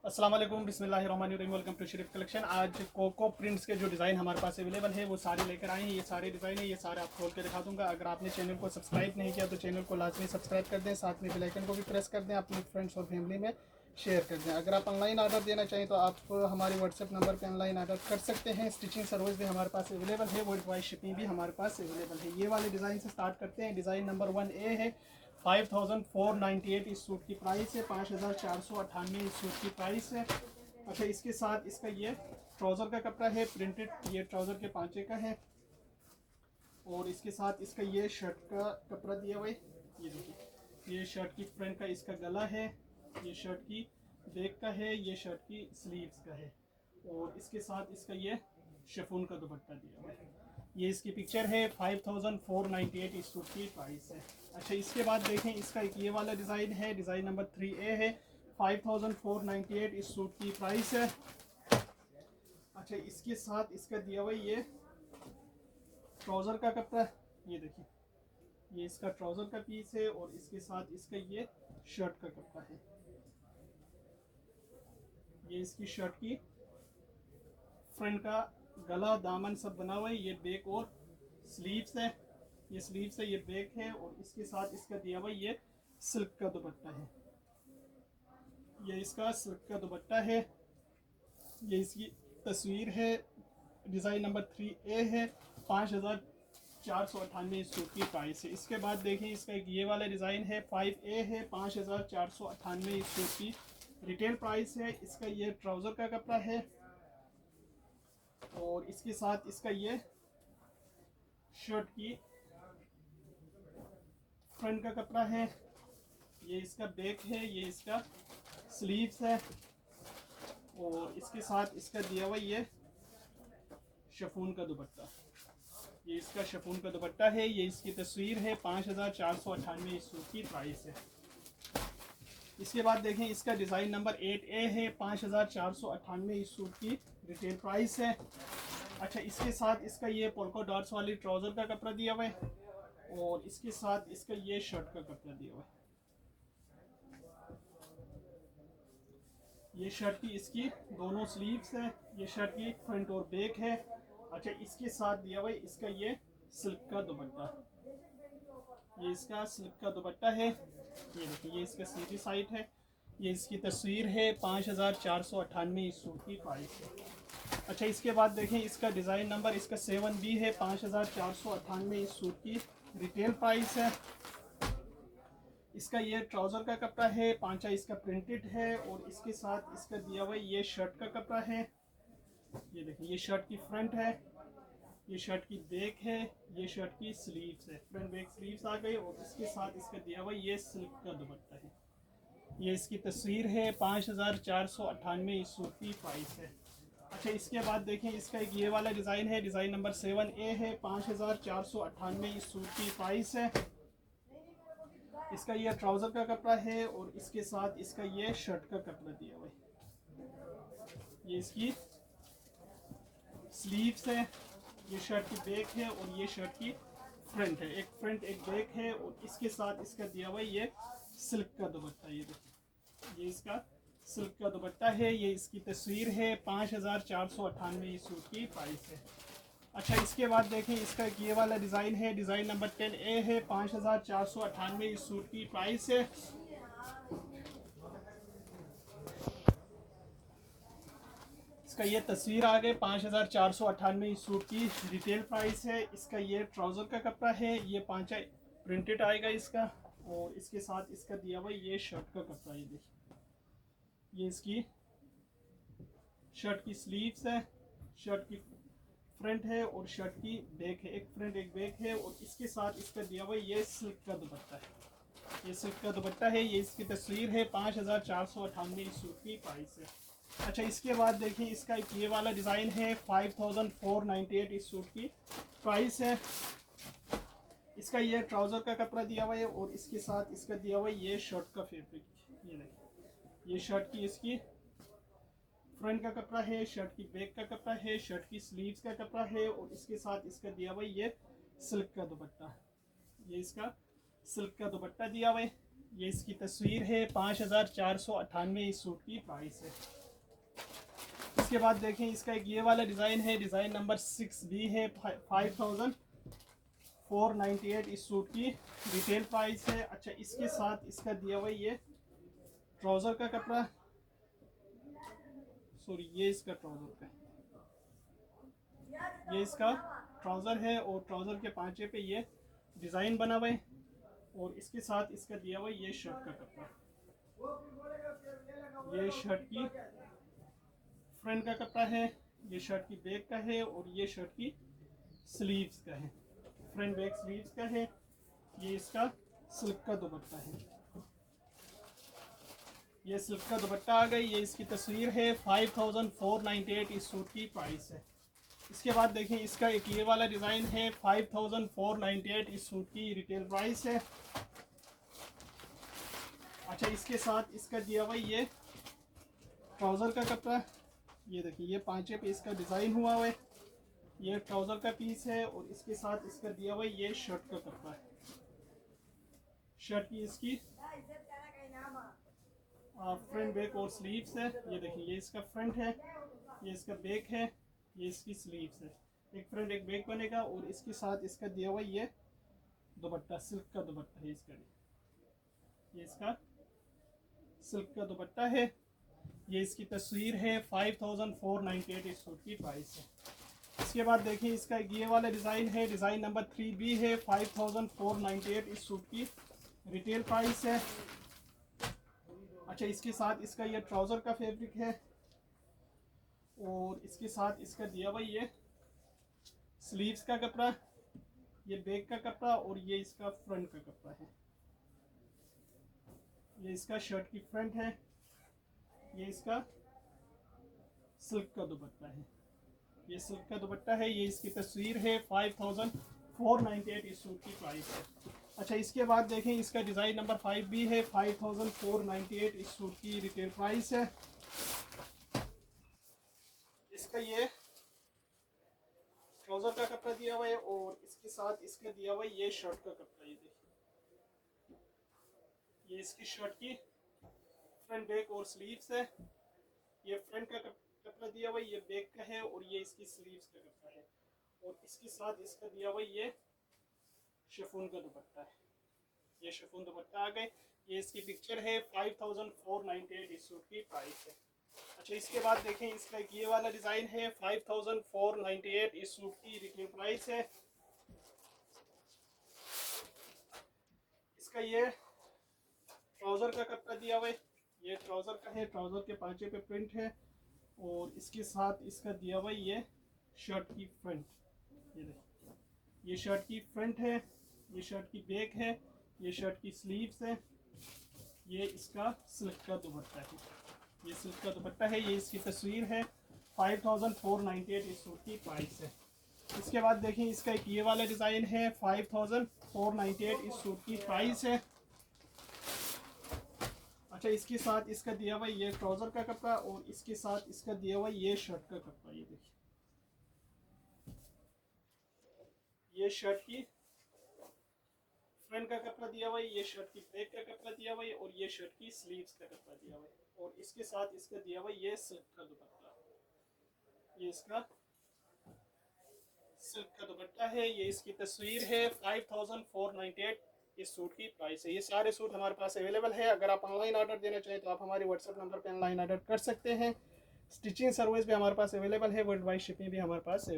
अस्सलाम वालेकुम, बिस्मिल्लाहिर्रहमानिर्रहीम। Welcome to Sharif collection. आज कोको प्रिंट्स के जो डिज़ाइन हमारे पास अवेलेबल है वो सारे लेकर आए हैं। ये सारे डिज़ाइन है, ये सारे आप खोल के दिखा दूंगा। अगर आपने चैनल को सब्सक्राइब नहीं किया तो चैनल को लाजमी सब्सक्राइब कर दें, साथ में बेल आइकन को भी प्रेस कर दें, अपने फ्रेंड्स और फैमिली में शेयर कर दें। अगर आप ऑनलाइन ऑर्डर देना चाहें तो आप हमारे व्हाट्सएप नंबर पर ऑनलाइन ऑर्डर कर सकते हैं। स्टिचिंग सर्विस भी हमारे पास अवेलेबल है, वर्ल्ड वाइड शिपिंग भी हमारे पास अवेलेबल है। ये वाले डिज़ाइन से स्टार्ट करते हैं। डिज़ाइन नंबर 1A है। 5498 इस सूट की प्राइस है। 5498 इस सूट की प्राइस है। अच्छा, इसके साथ इसका ये ट्राउज़र का कपड़ा है, प्रिंटेड, ये ट्राउज़र के पांचे का है। और इसके साथ इसका ये शर्ट का कपड़ा दिया हुआ है। ये देखिए, ये शर्ट की फ्रंट का इसका गला है, ये शर्ट की बैक का है, ये शर्ट की स्लीव्स का है। और इसके साथ इसका ये शिफॉन का दुपट्टा दिया हुआ है। ये इसकी पिक्चर है। 5498 इस सूट की प्राइस है। अच्छा, इसके बाद देखें, इसका एक ये वाला डिज़ाइन है, डिज़ाइन नंबर 3A है। 5498 इस सूट की प्राइस है। अच्छा, इसके साथ इसका दिया हुआ ये ट्राउज़र का कपड़ा, ये देखिए, ये इसका ट्राउज़र का पीस है। और इसके साथ इसका ये शर्ट का कपड़ा है। ये इसकी शर्ट की फ्रंट का गला दामन सब बना हुआ है। ये बैक और स्लीव्स है, ये स्लीव्स है, ये बैक है। और इसके साथ इसका दिया हुआ ये सिल्क का दुपट्टा है। ये इसका सिल्क का दुपट्टा है। ये इसकी तस्वीर है। डिज़ाइन नंबर 3A है। 5498 इस सूट की प्राइस है। इसके बाद देखें, इसका एक ये वाला डिज़ाइन है। 5A है। 5498 इस सूट की रिटेल प्राइस है। इसका ये ट्राउज़र का कपड़ा है। और इसके साथ इसका ये शर्ट की फ्रंट का कपड़ा है। ये इसका बैक है, ये इसका स्लीव्स है। और इसके साथ इसका दिया हुआ ये शिफॉन का दुपट्टा, ये इसका शिफॉन का दुपट्टा है। ये इसकी तस्वीर है। 5498 इस सूट की प्राइस है। इसके बाद देखें, इसका डिज़ाइन नंबर 8A है। 5498 इस सूट की रिटेल प्राइस है। अच्छा, इसके साथ इसका ये पोल्को डॉट्स वाली ट्राउज़र का कपड़ा दिया हुआ है। और इसके साथ इसका ये शर्ट का कपड़ा दिया हुआ है। ये शर्ट की इसकी दोनों स्लीव्स है। ये शर्ट की फ्रंट और बैक है। अच्छा, इसके साथ दिया हुआ है इसका ये सिल्क का दुपट्टा, ये इसका सिल्क का दुपट्टा है। ये देखिए, ये इसका सीधी साइड है। ये इसकी तस्वीर है। 5498 इस सूट की प्राइस है। अच्छा, इसके बाद देखें, इसका डिज़ाइन नंबर इसका 7B है। 5498 इस सूट की रिटेल प्राइस है। इसका ये ट्राउज़र का कपड़ा है, पांचा इसका प्रिंटेड है। और इसके साथ इसका दिया हुआ ये शर्ट का कपड़ा है। ये देखिए, ये शर्ट की फ्रंट है, ये शर्ट की बैक है, ये शर्ट की स्लीव्स है, फ्रंट बैक स्लीव्स आ गई। और इसके साथ इसका दिया हुआ ये सिल्क का दुपट्टा है। ये इसकी तस्वीर है। 5498 इस सूट की प्राइस है। अच्छा, इसके बाद देखें, इसका एक ये वाला डिज़ाइन है। डिज़ाइन नंबर 7A है। 5498 इस सूट की प्राइस है। इसका ये ट्राउज़र का कपड़ा है। और इसके साथ इसका ये शर्ट का कपड़ा दिया हुआ है। ये इसकी स्लीव्स है, ये शर्ट की बैक है। और ये शर्ट की फ्रंट है, एक फ्रंट एक बैक है। और इसके साथ इसका दिया हुआ ये सिल्क का दुपट्टा, ये देखिए, ये इसका सिल्क का दुपट्टा है। ये इसकी तस्वीर है। 5498 इस सूट की प्राइस है। अच्छा, इसके बाद देखें, इसका एक ये वाला डिज़ाइन है। डिज़ाइन नंबर 10A है। 5498 इस सूट की प्राइस है। इसका ये तस्वीर आ गई। 5498 इस सूट की रिटेल प्राइस है। इसका ये ट्राउज़र का कपड़ा है, ये पांचा प्रिंटेड आएगा इसका। और इसके साथ इसका दिया हुआ ये शर्ट का कपड़ा, ये देखिए, ये इसकी शर्ट की स्लीव्स है, शर्ट की फ्रंट है और शर्ट की बैक है, एक फ्रंट एक बैक है। और इसके साथ इसका दिया हुआ ये सिल्क का दुपट्टा है, ये सिल्क का दुपट्टा है। ये इसकी तस्वीर है। 5498 इस सूट की प्राइस है। अच्छा, इसके बाद देखिए, इसका एक ये वाला डिज़ाइन है। 5498 इस सूट की प्राइस है। इसका ये ट्राउज़र का कपड़ा दिया हुआ है। और इसके साथ इसका दिया हुआ ये शर्ट का फैब्रिक, ये देखिए, ये शर्ट की इसकी फ्रंट का कपड़ा है, शर्ट की बैक का कपड़ा है, शर्ट की स्लीव्स का कपड़ा है। और इसके साथ इसका दिया हुआ ये सिल्क का दुपट्टा, ये इसका सिल्क का दुपट्टा दिया हुआ है। ये इसकी तस्वीर है, 5498 इस सूट की प्राइस है। इसके बाद देखें इसका एक ये वाला डिज़ाइन है, डिज़ाइन नंबर 6B है, 5498 इस सूट की रिटेल प्राइस है। अच्छा, इसके साथ इसका दिया हुआ ये ट्राउज़र का कपड़ा, सॉरी ये इसका ट्राउज़र का, ये इसका ट्राउज़र है और ट्राउज़र के पांचे पे ये डिज़ाइन बना हुआ है और इसके साथ इसका दिया हुआ ये शर्ट का कपड़ा, ये शर्ट की फ्रंट का कपड़ा है, ये शर्ट की बैक का है और ये शर्ट की स्लीव्स का है, फ्रंट बैक स्लीव्स का है। ये इसका सिल्क का दुपट्टा है, ये सिल्क का दुपट्टा आ गई। ये इसकी तस्वीर है, 5498 इस सूट की प्राइस है। इसके बाद देखें इसका एक ये वाला डिज़ाइन है, 5498 इस सूट की रिटेल प्राइस है। अच्छा, इसके साथ इसका दिया हुआ ये ट्राउज़र का कपड़ा, ये देखिए ये पांचे पे इसका डिज़ाइन हुआ हुआ है, ये ट्राउज़र का पीस है और इसके साथ इसका दिया हुआ ये शर्ट का कपड़ा है। शर्ट की इसकी फ्रंट बैक और स्लीव्स है, ये देखिए ये इसका फ्रंट है, ये इसका बैक है, ये इसकी स्लीव्स है, एक फ्रंट एक बैक बनेगा और इसके साथ इसका दिया हुआ ये दुपट्टा, सिल्क का दुपट्टा है इसका, ये इसका सिल्क का दुपट्टा है। ये इसकी तस्वीर है, 5498 इस सूट की प्राइस है। इसके बाद देखिए इसका ये वाला डिज़ाइन है, डिज़ाइन नंबर 3B है, 5498 इस सूट की रिटेल प्राइस है। अच्छा, इसके साथ इसका ये ट्राउज़र का फैब्रिक है और इसके साथ इसका दिया हुआ ये स्लीव्स का कपड़ा, ये बैक का कपड़ा और ये इसका फ्रंट का कपड़ा है। ये इसका शर्ट की फ्रंट है, ये इसका सिल्क का दुपट्टा है, ये सिल्क का दुपट्टा है। ये इसकी तस्वीर है, 5498 इस सूट की प्राइस है। अच्छा, इसके बाद देखें इसका डिज़ाइन नंबर 5B है, 5498 इस सूट की रिटेल प्राइस है। इसका ये ट्राउज़र का कपड़ा दिया हुआ है और इसके साथ इसका दिया हुआ ये शर्ट का कपड़ा, ये देखिए ये इसकी शर्ट की फ्रंट बैक और स्लीव्स है, ये फ्रंट का कपड़ा दिया हुआ ये बैक का है और ये इसकी स्लीव्स का कपड़ा है और इसके साथ इसका दिया हुआ ये शिफॉन का दुपट्टा है, ये शिफॉन दुपट्टा आ गए। ये इसकी पिक्चर है, 5498 इस सूट की प्राइस है। अच्छा, इसके बाद देखें इसका ये वाला डिज़ाइन है, 5498 इस सूट की रिटेल प्राइस है। इसका ये ट्राउज़र का कपड़ा दिया हुआ है, ये ट्राउज़र का है, ट्राउज़र के पांचे पे प्रिंट है और इसके साथ इसका दिया हुआ ये शर्ट की फ्रंट, ये देखिए ये शर्ट की फ्रंट है, ये शर्ट की बैक है, ये शर्ट की स्लीव्स है, ये इसका सिल्क का दुपट्टा है, ये सिल्क का दुपट्टा है। ये इसकी तस्वीर है, 5498 इस सूट की प्राइस है। इसके बाद देखें इसका एक ये वाला डिज़ाइन है, 5498 इस सूट की प्राइस है। अच्छा, इसके साथ इसका दिया हुआ ये ट्राउज़र का कपड़ा और इसके साथ इसका दिया हुआ ये शर्ट का कपड़ा, ये देखिए ये शर्ट की फ्रंट का कपड़ा दिया हुआ है, ये शर्ट की बैक का कपड़ा दिया हुआ है और ये शर्ट की स्लीव्स का कपड़ा दिया हुआ है और इसके साथ इसका दिया हुआ ये सिल्क का दुपट्टा, ये इसका सिल्क का दुपट्टा है। ये इसकी तस्वीर है, 5498 इस सूट की प्राइस है। ये सारे सूट हमारे पास अवेलेबल है। अगर आप ऑनलाइन ऑर्डर देना चाहें तो आप हमारे व्हाट्सएप नंबर पर ऑनलाइन ऑर्डर कर सकते हैं। स्टिचिंग सर्विस भी हमारे पास अवेलेबल है, वर्ल्ड वाइड शिपिंग भी हमारे पास